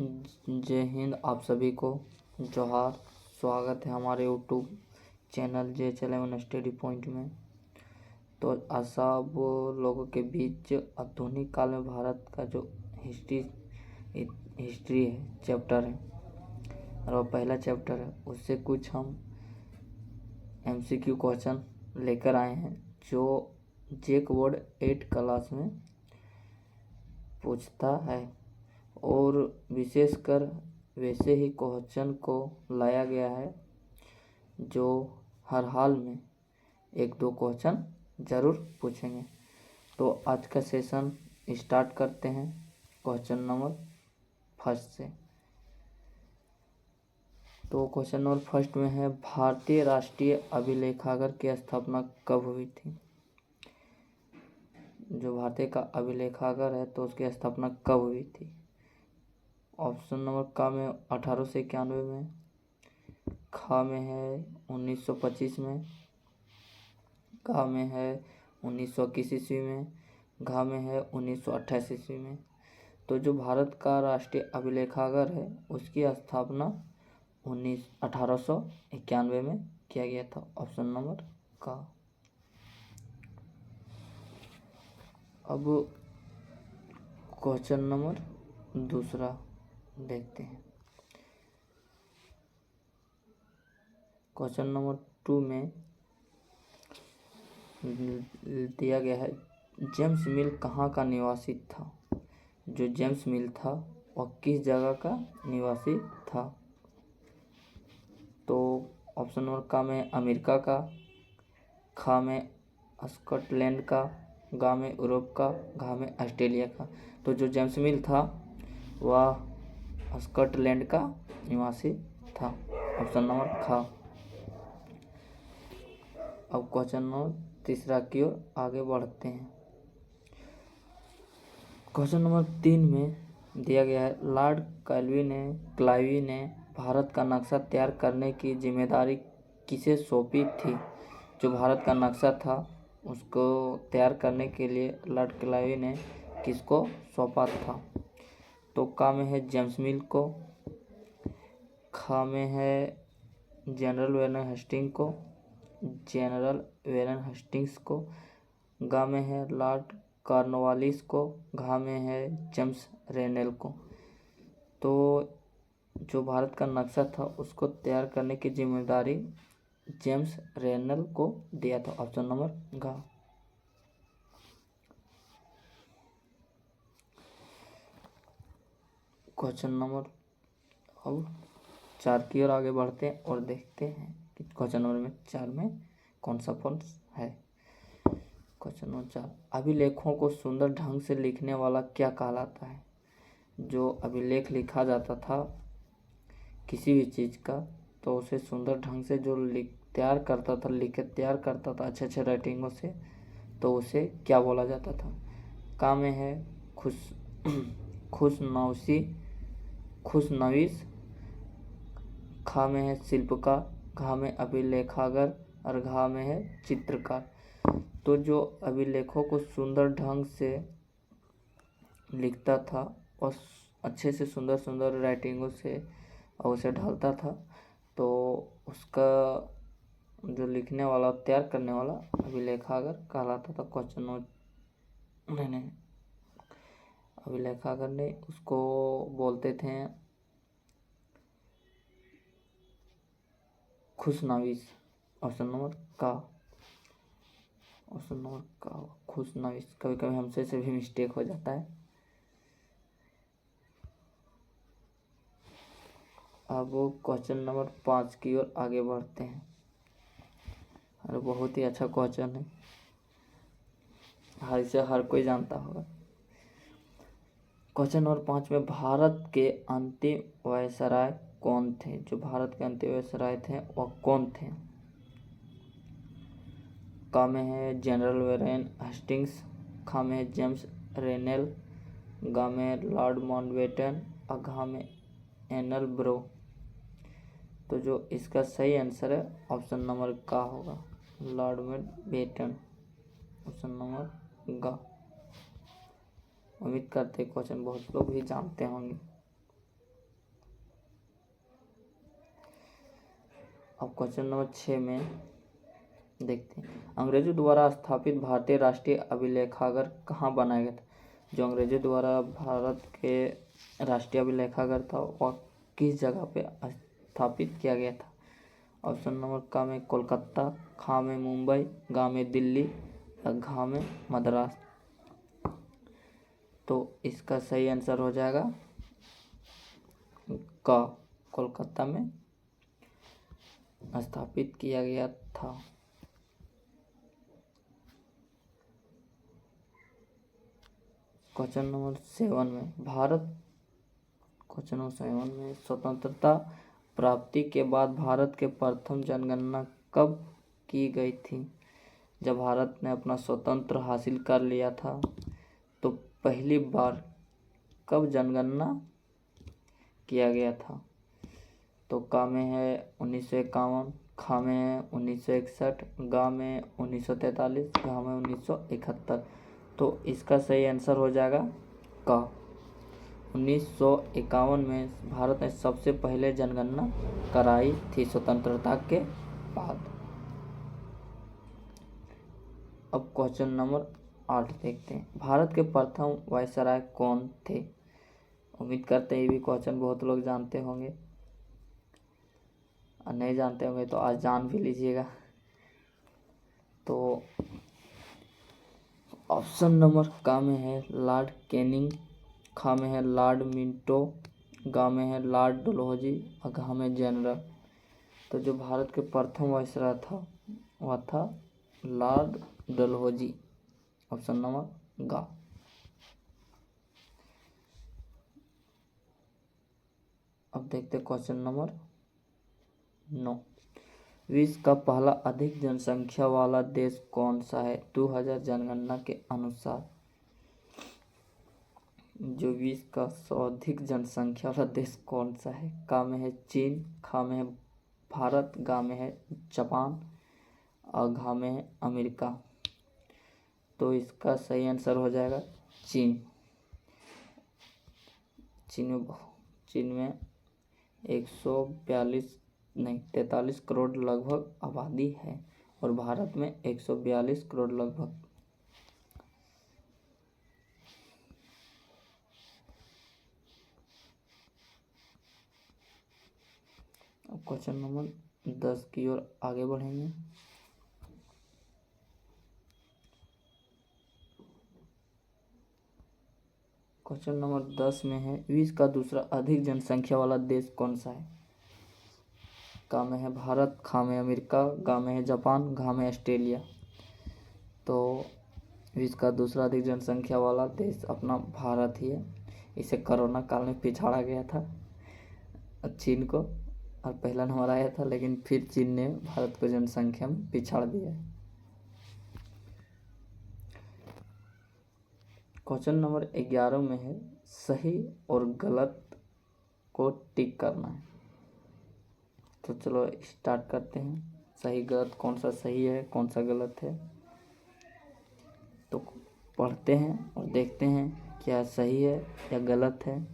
जय हिंद। आप सभी को जोहार। स्वागत है हमारे YouTube channel JHL study point में। तो आज सब लोगों के बीच आधुनिक काल में भारत का जो हिस्ट्री है चैप्टर है, और वो पहला चैप्टर है, उससे कुछ हम MCQ क्वेश्चन लेकर आए हैं जो जेक बोर्ड 8 क्लास में पूछता है, और विशेषकर वैसे ही क्वेश्चन को लाया गया है जो हर हाल में 1-2 क्वेश्चन ज़रूर पूछेंगे। तो आज का सेशन स्टार्ट करते हैं क्वेश्चन नंबर फर्स्ट से। तो क्वेश्चन नंबर फर्स्ट में है, भारतीय राष्ट्रीय अभिलेखागार की स्थापना कब हुई थी? जो भारतीय का अभिलेखागार है तो उसकी स्थापना कब हुई थी? ऑप्शन नंबर का में 1891 में, खा में है 1925 में, का में है 1921 ईस्वी में, घा में है 1928 ईस्वी में। तो जो भारत का राष्ट्रीय अभिलेखागार है उसकी स्थापना 1891 में किया गया था। ऑप्शन नंबर का। अब क्वेश्चन नंबर दूसरा देखते हैं। क्वेश्चन नंबर 2 में दिया गया है, जेम्स मिल कहाँ का निवासी था? जो जेम्स मिल था वह किस जगह का निवासी था? तो ऑप्शन नंबर का में अमेरिका का, खा में स्कॉटलैंड का, गा में यूरोप का, घा में ऑस्ट्रेलिया का। तो जो जेम्स मिल था वह स्कॉटलैंड का निवासी था। ऑप्शन नंबर खा। अब क्वेश्चन नंबर तीसरा की ओर आगे बढ़ते हैं। क्वेश्चन नंबर 3 में दिया गया है, लॉर्ड क्लाइवी ने भारत का नक्शा तैयार करने की जिम्मेदारी किसे सौंपी थी? जो भारत का नक्शा था उसको तैयार करने के लिए लॉर्ड क्लाइवी ने किसको सौंपा था? तो का में है जेम्स मिल को, खा में है जनरल वेरन हेस्टिंग्स को, गा में है लॉर्ड कॉर्नवालिस को, घा में है जेम्स रेनेल को। तो जो भारत का नक्शा था उसको तैयार करने की जिम्मेदारी जेम्स रेनेल को दिया था। ऑप्शन नंबर घा। क्वेश्चन नंबर अब 4 की ओर आगे बढ़ते हैं और देखते हैं कि क्वेश्चन नंबर 4 में कौन सा पॉइंट है। क्वेश्चन नंबर 4, अभिलेखों को सुंदर ढंग से लिखने वाला क्या कहलाता है? जो अभिलेख लिखा जाता था किसी भी चीज़ का तो उसे सुंदर ढंग से जो तैयार करता था अच्छे राइटिंगों से, तो उसे क्या बोला जाता था? का में है खुशनवीस, खा में है शिल्पकार, घा में अभिलेखागार और घा में है चित्रकार। तो जो अभिलेखों को सुंदर ढंग से लिखता था और अच्छे से सुंदर राइटिंगों से और उसे ढालता था, तो उसका जो लिखने वाला तैयार करने वाला अभिलेखागार कहलाता था। क्वेश्चन नहीं, अभिलेखागार ने उसको बोलते थे खुशनवीस। ऑप्शन नंबर का। ऑप्शन नंबर का खुशनवीस। कभी कभी हमसे से भी मिस्टेक हो जाता है। अब क्वेश्चन नंबर 5 की ओर आगे बढ़ते हैं, और बहुत ही अच्छा क्वेश्चन है, इसे हर कोई जानता होगा। क्वेश्चन नंबर 5 में, भारत के अंतिम वायसराय कौन थे? जो भारत के अंतिम वायसराय थे वह कौन थे? का में है जनरल वेरन हेस्टिंग्स, खा में है जेम्स रेनेल, गा में लॉर्ड माउंटबेटन और घा में एनल ब्रो। तो जो इसका सही आंसर है ऑप्शन नंबर का होगा, लॉर्ड माउंटबेटन। ऑप्शन नंबर गा। उम्मीद करते क्वेश्चन बहुत लोग भी जानते होंगे। अब क्वेश्चन नंबर 6 में देखते हैं, अंग्रेजों द्वारा स्थापित भारतीय राष्ट्रीय अभिलेखागार कहाँ बनाया गया था। जो अंग्रेजों द्वारा भारत के राष्ट्रीय अभिलेखागार था वह किस जगह पे स्थापित किया गया था। ऑप्शन नंबर क में कोलकाता, ख में मुंबई, ग में दिल्ली या घ में मद्रास। तो इसका सही आंसर हो जाएगा क, कोलकाता में स्थापित किया गया था। क्वेश्चन नंबर 7 में क्वेश्चन नंबर 7 में स्वतंत्रता प्राप्ति के बाद भारत के प्रथम जनगणना कब की गई थी। जब भारत ने अपना स्वतंत्र हासिल कर लिया था तो पहली बार कब जनगणना किया गया था। तो क में है 1951, ख में है 1961, ग में 1943, घ में 1971। तो इसका सही आंसर हो जाएगा क। 1951 में भारत ने सबसे पहले जनगणना कराई थी स्वतंत्रता के बाद। अब क्वेश्चन नंबर 8 देखते हैं, भारत के प्रथम वायसराय कौन थे। उम्मीद करते हैं ये भी क्वेश्चन बहुत लोग जानते होंगे और नहीं जानते होंगे तो आज जान भी लीजिएगा। तो ऑप्शन नंबर क में है लॉर्ड कैनिंग, ख में है लॉर्ड मिंटो, ग में है लॉर्ड डलहौजी और घ में जनरल। तो जो भारत के प्रथम वायसराय था वह था लॉर्ड डलहौजी। ऑप्शन नंबर ग। अब देखते क्वेश्चन नंबर 9, विश्व का पहला अधिक जनसंख्या वाला देश कौन सा है 2000 जनगणना के अनुसार। जो विश्व का सर्वाधिक जनसंख्या वाला देश कौन सा है। क में है चीन, ख में है भारत, ग में है जापान और घ में है अमेरिका। तो इसका सही आंसर हो जाएगा चीन। चीन में 43 करोड़ लगभग आबादी है और भारत में 142 करोड़ लगभग। अब क्वेश्चन नंबर 10 की ओर आगे बढ़ेंगे। क्वेश्चन नंबर 10 में है, विश्व का दूसरा अधिक जनसंख्या वाला देश कौन सा है। क में है भारत, ख में अमेरिका, ग में है जापान, घ में ऑस्ट्रेलिया। तो विश्व का दूसरा अधिक जनसंख्या वाला देश अपना भारत ही है। इसे कोरोना काल में पिछाड़ा गया था चीन को और पहला नंबर आया था, लेकिन फिर चीन ने भारत को जनसंख्या में पिछाड़ दिया है। क्वेश्चन नंबर 11 में है, सही और गलत को टिक करना है। तो चलो स्टार्ट करते हैं। सही गलत कौन सा सही है कौन सा गलत है, तो पढ़ते हैं और देखते हैं क्या सही है या गलत है।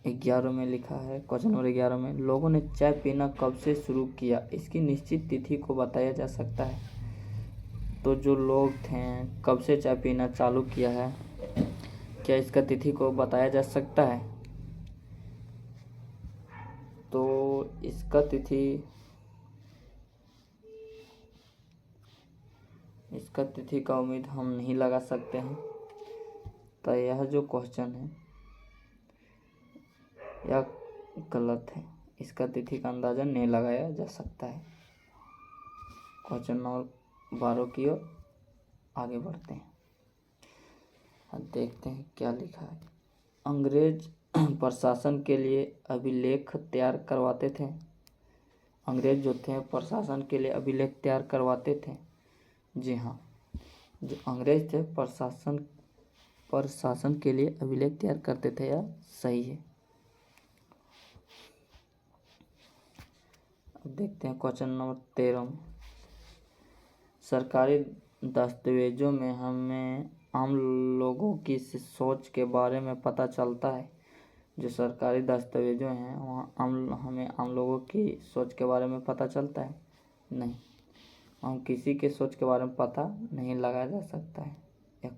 11 में लिखा है, क्वेश्चन नंबर 11 में, लोगों ने चाय पीना कब से शुरू किया, इसकी निश्चित तिथि को बताया जा सकता है। तो जो लोग थे कब से चाय पीना चालू किया है, क्या इसका तिथि को बताया जा सकता है। तो इसका तिथि का उम्मीद हम नहीं लगा सकते हैं। तो यह जो क्वेश्चन है यह गलत है, इसका तिथि का अंदाज़ा नहीं लगाया जा सकता है। क्वेश्चन नंबर 12 की ओर आगे बढ़ते हैं। अब देखते हैं क्या लिखा है। अंग्रेज प्रशासन के लिए अभिलेख तैयार करवाते थे। अंग्रेज जो थे प्रशासन के लिए अभिलेख तैयार करवाते थे। जी हाँ, जो अंग्रेज थे प्रशासन के लिए अभिलेख तैयार करते थे, यह सही है। अब देखते हैं क्वेश्चन नंबर 13 में, सरकारी दस्तावेजों में हमें आम लोगों की सोच के बारे में पता चलता है। जो सरकारी दस्तावेजों हैं वहाँ हमें आम लोगों की सोच के बारे में पता चलता है? नहीं, हम किसी के सोच के बारे में पता नहीं लगाया जा सकता है। यह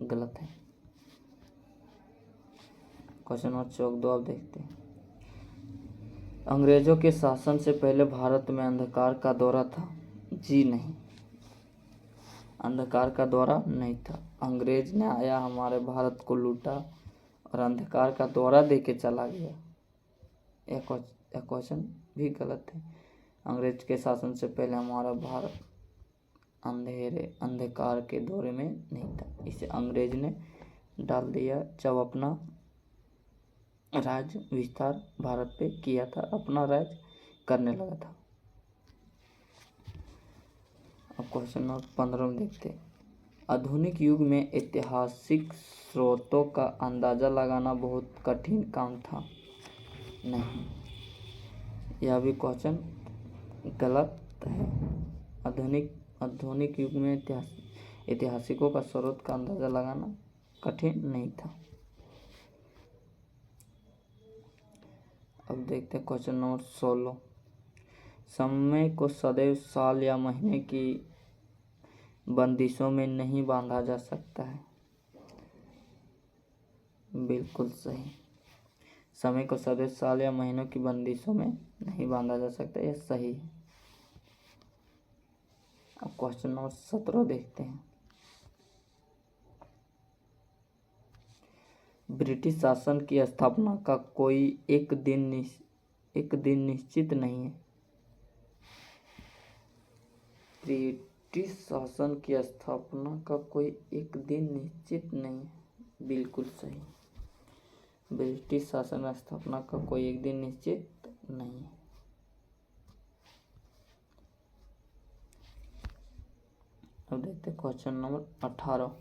गलत है। क्वेश्चन नंबर 14 अब देखते हैं। अंग्रेजों के शासन से पहले भारत में अंधकार का दौरा था? जी नहीं, अंधकार का दौरा नहीं था। अंग्रेज ने आया, हमारे भारत को लूटा और अंधकार का दौरा दे के चला गया। यह क्वेश्चन भी गलत है। अंग्रेज के शासन से पहले हमारा भारत अंधकार के दौरे में नहीं था। इसे अंग्रेज ने डाल दिया जब अपना राज्य विस्तार भारत पे किया था, अपना राज्य करने लगा था। अब क्वेश्चन नंबर 15 में देखते हैं। आधुनिक युग में ऐतिहासिक स्रोतों का अंदाजा लगाना बहुत कठिन काम था? नहीं, यह भी क्वेश्चन गलत है। आधुनिक युग में ऐतिहासिकों का स्रोत का अंदाजा लगाना कठिन नहीं था। अब देखते हैं क्वेश्चन नंबर 16। समय को सदैव साल या महीने की बंदिशों में नहीं बांधा जा सकता है? बिल्कुल सही। समय को सदैव साल या महीनों की बंदिशों में नहीं बांधा जा सकता, यह सही है। अब क्वेश्चन नंबर 17 देखते हैं। ब्रिटिश शासन की स्थापना का कोई एक दिन निश्चित नहीं है? ब्रिटिश शासन की स्थापना का कोई एक दिन निश्चित नहीं है। बिल्कुल सही। ब्रिटिश शासन स्थापना का कोई एक दिन निश्चित नहीं है। अब देखते हैं क्वेश्चन नंबर 18।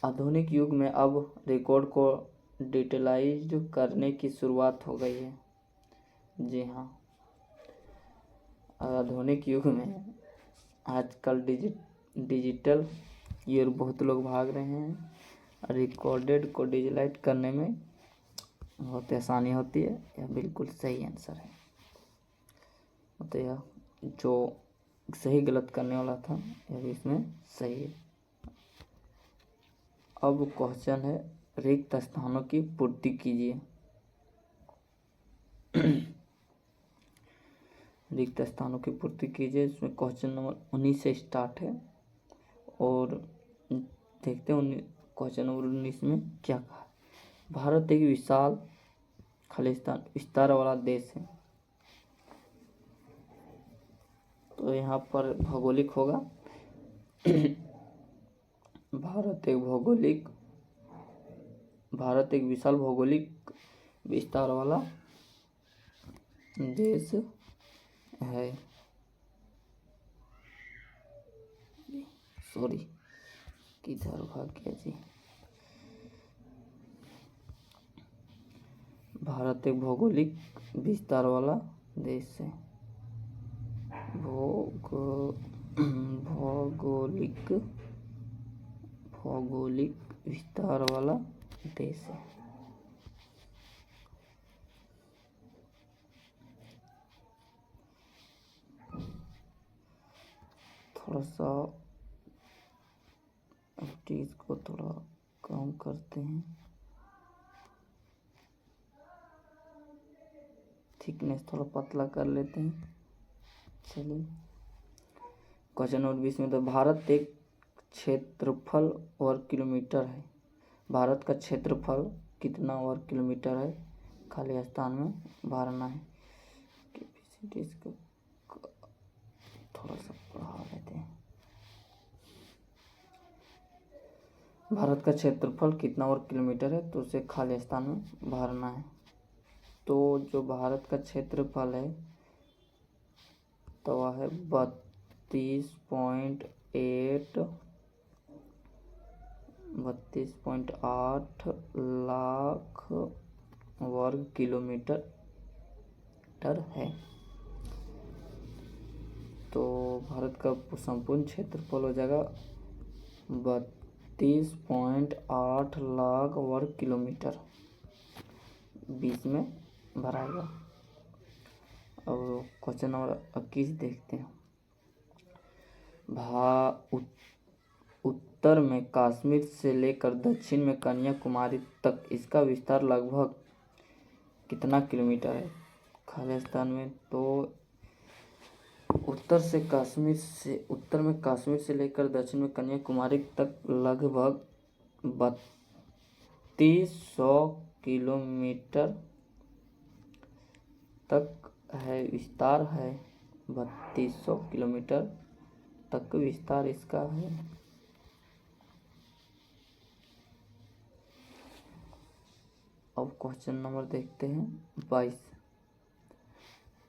आधुनिक युग में अब रिकॉर्ड को डिजिटलाइज करने की शुरुआत हो गई है? जी हाँ, आधुनिक युग में आजकल डिजिटल ये बहुत लोग भाग रहे हैं। रिकॉर्डेड को डिजिटलाइज करने में बहुत आसानी होती है। यह बिल्कुल सही आंसर है। तो यह जो सही गलत करने वाला था यह भी इसमें सही है। अब क्वेश्चन है, रिक्त स्थानों की पूर्ति कीजिए। रिक्त स्थानों की पूर्ति कीजिए, इसमें क्वेश्चन नंबर 19 से स्टार्ट है और देखते हैं क्वेश्चन नंबर 19 में क्या कहा। भारत एक विशाल खालिस्तान विस्तार वाला देश है। तो यहाँ पर भौगोलिक होगा। भारत एक विशाल भौगोलिक विस्तार वाला देश है। सॉरी, किधर भाग गया जी। भारत एक भौगोलिक विस्तार वाला देश है। भौगोलिक विस्तार वाला देश है। थोड़ा सा चीज को थोड़ा कम करते हैं, थिकनेस थोड़ा पतला कर लेते हैं। चलिए क्वेश्चन नंबर 20 में, तो भारत एक क्षेत्रफल वर्ग किलोमीटर है। भारत का क्षेत्रफल कितना वर्ग किलोमीटर है? खाली स्थान में भरना है। इसको थोड़ा सा बढ़ा लेते हैं। भारत का क्षेत्रफल कितना वर्ग किलोमीटर है, तो उसे खाली स्थान में भरना है। तो जो भारत का क्षेत्रफल है तो वह है 32.8 लाख वर्ग किलोमीटर है। तो भारत का संपूर्ण क्षेत्रफल हो जाएगा 32.8 लाख वर्ग किलोमीटर। 20 में भराएगा। और क्वेश्चन नंबर 21 देखते हैं। उत्तर में कश्मीर से लेकर दक्षिण में कन्याकुमारी तक इसका विस्तार लगभग कितना किलोमीटर है? खालिस्तान में तो उत्तर में कश्मीर से लेकर दक्षिण में कन्याकुमारी तक लगभग 3200 किलोमीटर तक है, विस्तार है। 3200 किलोमीटर तक विस्तार इसका है। अब क्वेश्चन नंबर देखते हैं 22।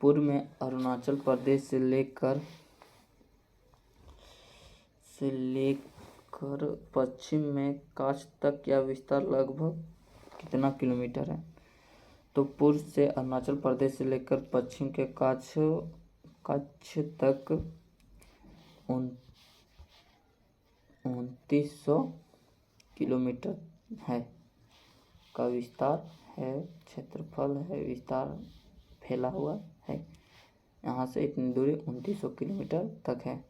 पूर्व में अरुणाचल प्रदेश से लेकर पश्चिम में कच्छ तक यह विस्तार लगभग कितना किलोमीटर है? तो पूर्व से अरुणाचल प्रदेश से लेकर पश्चिम के कच्छ तक 2900 किलोमीटर है का विस्तार है, क्षेत्रफल है, विस्तार फैला हुआ है। यहाँ से इतनी दूरी 2900 किलोमीटर तक है।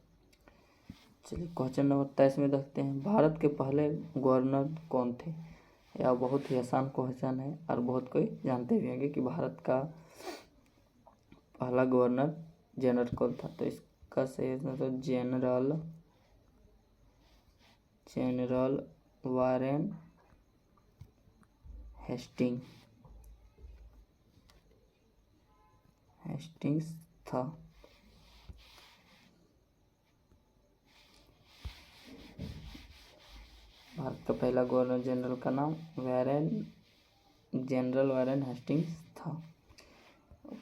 चलिए क्वेश्चन नंबर 23 में देखते हैं। भारत के पहले गवर्नर कौन थे? यह बहुत ही आसान क्वेश्चन है और बहुत कोई जानते भी होंगे कि भारत का पहला गवर्नर जनरल कौन था। तो इसका सही मतलब जनरल वारेन हेस्टिंग्स था। भारत का पहला गवर्नर जनरल का नाम जनरल वारेन हेस्टिंग्स था।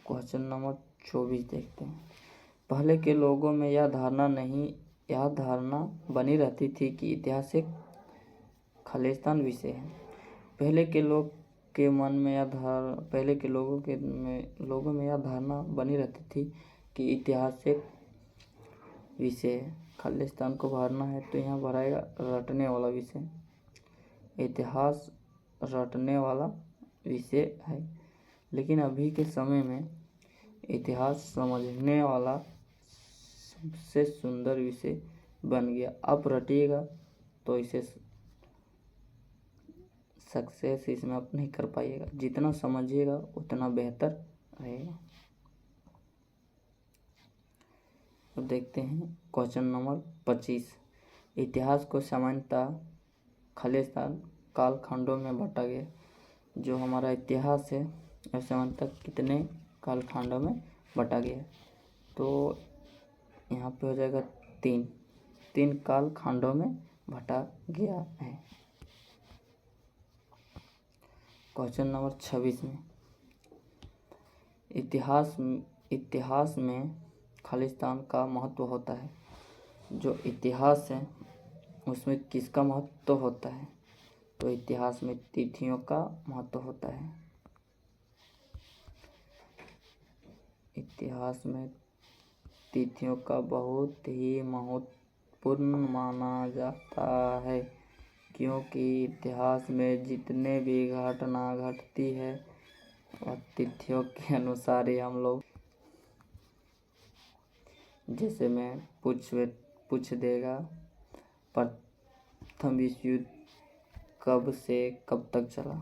क्वेश्चन नंबर 24 देखते हैं। पहले के लोगों में यह धारणा बनी रहती थी कि इतिहास एक खालिस्तान विषय है। पहले के लोगों में यह धारणा बनी रहती थी कि इतिहास एक विषय है। खालिस्तान को भरना है तो यहाँ भराएगा रटने वाला विषय। इतिहास रटने वाला विषय है, लेकिन अभी के समय में इतिहास समझने वाला सबसे सुंदर विषय बन गया। आप रटिएगा तो इसे सक्सेस इसमें आप नहीं कर पाइएगा। जितना समझिएगा उतना बेहतर रहेगा। तो देखते हैं क्वेश्चन नंबर 25। इतिहास को सामान्यतः खालिस्तान कालखंडों में बांटा गया। जो हमारा इतिहास है वह सामान्यतः कितने कालखंडों में बांटा गया? तो यहाँ पे हो जाएगा 3 कालखंडों में बांटा गया है। क्वेश्चन नंबर 26 में इतिहास में खालिस्तान का महत्व होता है। जो इतिहास है उसमें किसका महत्व होता है? तो इतिहास में तिथियों का महत्व होता है। इतिहास में तिथियों का बहुत ही महत्वपूर्ण माना जाता है, क्योंकि इतिहास में जितने भी घटना घटती है और तिथियों के अनुसार ही हम लोग, जैसे मैं पूछ देगा प्रथम विश्व युद्ध कब से कब तक चला?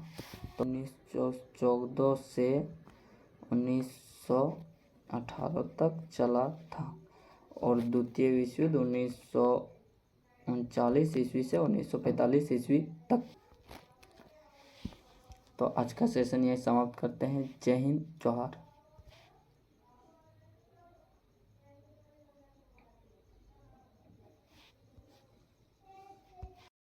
तो 1914 से 1918 तक चला था। और द्वितीय विश्व युद्ध 1939 ईस्वी से 1945 ईस्वी तक। तो आज का सेशन यही समाप्त करते हैं। जय हिंद, जोहार।